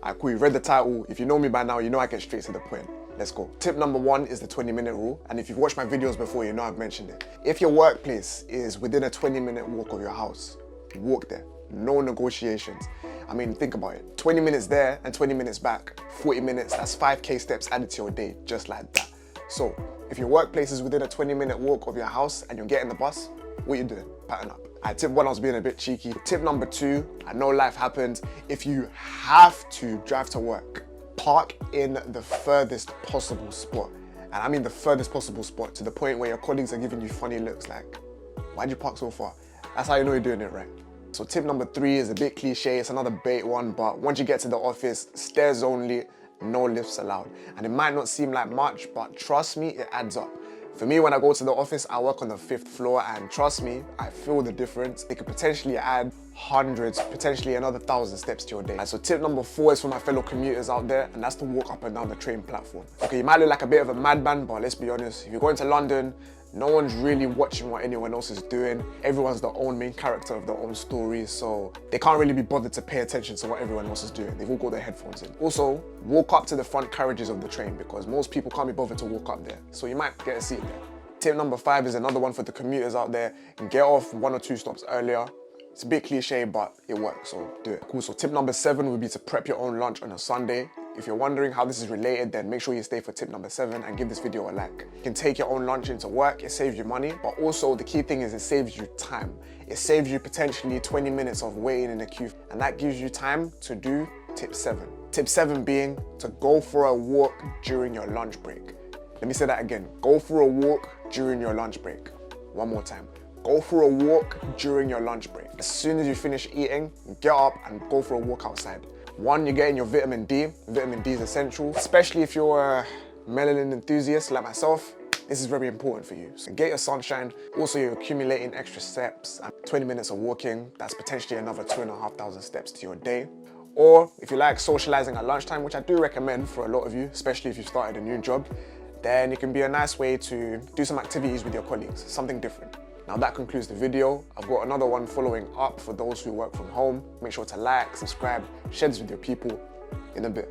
Alright, cool, you read the title. If you know me by now, you know I get straight to the point. Let's go. Tip number 1 is the 20-minute rule. And if you've watched my videos before, you know I've mentioned it. If your workplace is within a 20-minute walk of your house, walk there. No negotiations. I mean, think about it. 20 minutes there and 20 minutes back, 40 minutes, that's 5K steps added to your day, just like that. So, if your workplace is within a 20-minute walk of your house and you're getting the bus, what are you doing? Pattern up. Tip 1, I was being a bit cheeky. Tip number 2, I know life happens. If you have to drive to work, park in the furthest possible spot. And I mean the furthest possible spot, to the point where your colleagues are giving you funny looks like, why'd you park so far? That's how you know you're doing it right. So tip number 3 is a bit cliche, it's another bait one, but once you get to the office, stairs only, no lifts allowed. And it might not seem like much, but trust me, it adds up. For me, when I go to the office, I work on the 5th floor, and trust me, I feel the difference. It could potentially add hundreds, potentially another 1,000 steps to your day. And so tip number 4 is for my fellow commuters out there, and that's to walk up and down the train platform. Okay, you might look like a bit of a madman, but let's be honest, if you're going to London, no one's really watching what anyone else is doing. Everyone's their own main character of their own story, so they can't really be bothered to pay attention to what everyone else is doing. They've all got their headphones in. Also, walk up to the front carriages of the train, because most people can't be bothered to walk up there, so you might get a seat there. Tip number 5 is another one for the commuters out there. Get off 1 or 2 stops earlier. It's a bit cliche, but it works, so do it. Cool, so tip number 7 would be to prep your own lunch on a Sunday. If you're wondering how this is related, then make sure you stay for tip number 7 and give this video a like. You can take your own lunch into work, it saves you money, but also the key thing is it saves you time. It saves you potentially 20 minutes of waiting in a queue, and that gives you time to do tip 7. Tip 7 being to go for a walk during your lunch break. Let me say that again. Go for a walk during your lunch break. One more time. Go for a walk during your lunch break. As soon as you finish eating, get up and go for a walk outside. 1, you're getting your vitamin D. Vitamin D is essential, especially if you're a melanin enthusiast like myself. This is very important for you. So get your sunshine. Also, you're accumulating extra steps. 20 minutes of walking, that's potentially another 2,500 steps to your day. Or if you like socializing at lunchtime, which I do recommend for a lot of you, especially if you've started a new job, then it can be a nice way to do some activities with your colleagues, something different. Now that concludes the video. I've got another one following up for those who work from home. Make sure to like, subscribe, share this with your people. In a bit.